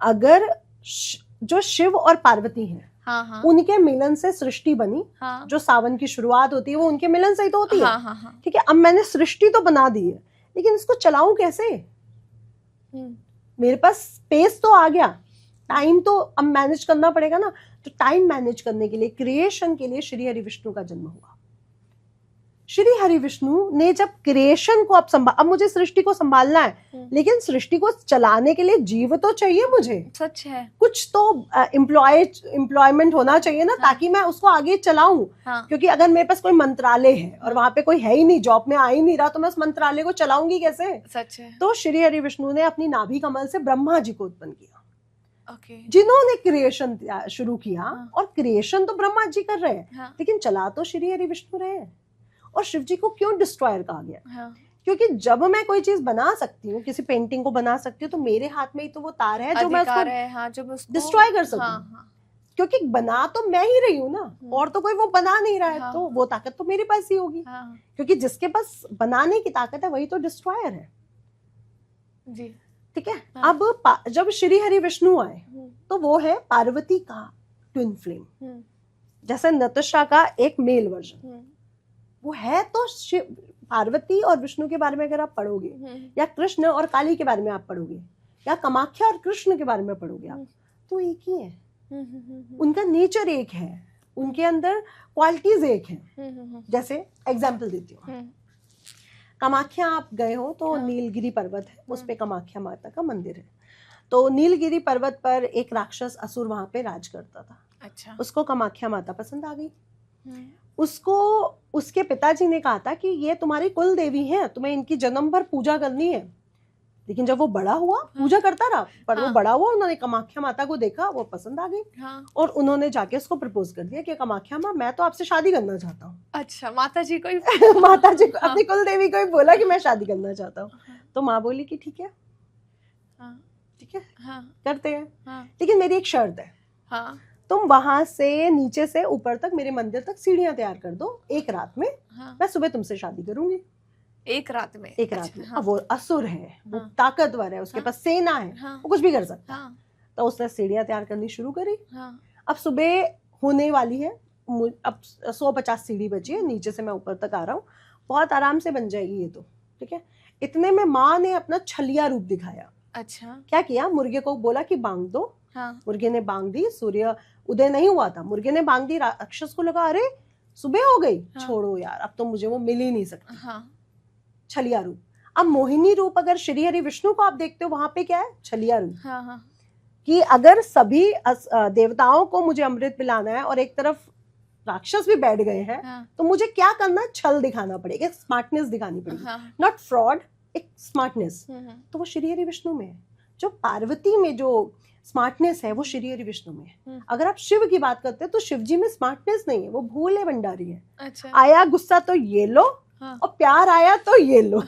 अगर जो शिव और पार्वती हैं, हाँ हाँ उनके मिलन से सृष्टि बनी, हाँ जो सावन की शुरुआत होती है वो उनके मिलन से ही तो होती है। हाँ हाँ ठीक है, अब मैंने सृष्टि तो बना दी है, लेकिन इसको चलाऊं कैसे? मेरे पास स्पेस तो आ गया, टाइम तो अब मैनेज करना पड़ेगा ना। तो टाइम मैनेज करने के लिए, क्रिएशन के लिए श्री हरि विष्णु का जन्म हुआ। श्री हरि विष्णु ने जब क्रिएशन को अब मुझे सृष्टि को संभालना है, लेकिन सृष्टि को चलाने के लिए जीव तो चाहिए मुझे। सच है, कुछ तो एम्प्लॉयमेंट होना चाहिए ना, ताकि मैं उसको आगे चलाऊं। क्योंकि अगर मेरे पास कोई मंत्रालय है और वहां पे कोई है ही नहीं, जॉब में आ ही नहीं रहा, तो मैं उस मंत्रालय को चलाऊंगी कैसे? सच है। तो श्री हरि विष्णु ने अपनी नाभि कमल से ब्रह्मा जी को उत्पन्न किया, जिन्होंने क्रिएशन शुरू किया। और क्रिएशन तो ब्रह्मा जी कर रहे हैं, लेकिन चला तो श्री हरि विष्णु रहे हैं। और शिव जी को क्यों डिस्ट्रॉयर कहा गया? क्योंकि जब मैं कोई चीज बना सकती हूँ, किसी पेंटिंग को बना सकती हूँ, तो मेरे हाथ में ही तो वो तार है जो मैं उसको डिस्ट्रॉय कर सकूं। क्योंकि बना तो मैं ही रही हूँ ना, और तो कोई वो बना नहीं रहा है। तो वो ताकत तो मेरे पास ही होगी, क्योंकि जिसके पास बनाने की ताकत है वही तो डिस्ट्रॉयर है जी। ठीक है। अब जब श्री हरि विष्णु आए तो वो है पार्वती का ट्विन फ्लेम। जैसे नतशा का एक मेल वर्जन वो है, तो पार्वती और विष्णु के बारे में अगर आप पढ़ोगे, या कृष्ण और काली के बारे में आप पढ़ोगे, या कामाख्या और कृष्ण के बारे में पढ़ोगे आप, तो एक ही है। उनका नेचर एक है, उनके अंदर क्वालिटीज एक हैं। जैसे एग्जाम्पल देती हूँ, कामाख्या आप गए हो तो नीलगिरी पर्वत है, उस पे कामाख्या माता का मंदिर है। तो नीलगिरी पर्वत पर एक राक्षस असुर वहां पे राज करता था। अच्छा। उसको कामाख्या माता पसंद आ गई। उसको उसके पिताजी ने कहा था कि ये तुम्हारी कुल देवी हैं, तुम्हें इनकी जन्म भर पूजा करनी है। लेकिन जब वो बड़ा हुआ, पूजा करता रहा, पर वो बड़ा हुआ, उन्होंने कामाख्या माता को देखा, वो पसंद आ गई। और उन्होंने जाके उसको प्रपोज कर दिया कि कामाख्या माँ, मैं तो आपसे शादी करना चाहता हूँ। अच्छा, माता जी को माता जी अपनी कुल देवी को ही बोला कि मैं शादी करना चाहता हूँ। तो माँ बोली कि ठीक है, ठीक है, करते हैं, लेकिन मेरी एक शर्त है। तुम वहां से नीचे से ऊपर तक मेरे मंदिर तक सीढ़ियां तैयार कर दो, एक रात में मैं सुबह तुमसे शादी करूंगी। एक रात में? अब वो असुर है, वो ताकतवर है, उसके पास सेना है, वो कुछ भी कर सकता है। तो उसने सीढ़ियां तैयार करनी शुरू करी। अब सुबह होने वाली है, अब 150 सीढ़ी बची है, नीचे से मैं ऊपर तक आ रहा हूँ, बहुत आराम से बन जाएगी ये तो। ठीक है। इतने में माँ ने अपना छलिया रूप दिखाया। अच्छा। क्या किया? मुर्गे को बोला कि बांग दो। मुर्गे ने बांग दी। सूर्य उदय नहीं हुआ था, मुर्गे ने बांग दी। राक्षस को लगा अरे सुबह हो गई, छोड़ो यार, अब तो मुझे वो मिल ही नहीं सकती। छलिया रूप। अब मोहिनी रूप अगर श्री हरि विष्णु को आप देखते हो, वहां पे क्या है? छलिया रूप। कि अगर सभी देवताओं को मुझे अमृत पिलाना है और एक तरफ राक्षस भी बैठ गए हैं, तो मुझे क्या करना? छल दिखाना पड़ेगा, स्मार्टनेस दिखानी पड़ेगी, नॉट फ्रॉड, एक स्मार्टनेस। तो वो श्री हरि विष्णु में है। जो पार्वती में जो स्मार्टनेस है वो श्री हरि विष्णु में है। अगर आप शिव की बात करते हैं तो शिव जी में स्मार्टनेस नहीं है, वो भोले भंडारी है। अच्छा। आया गुस्सा तो ये लो, और प्यार आया तो ये लो।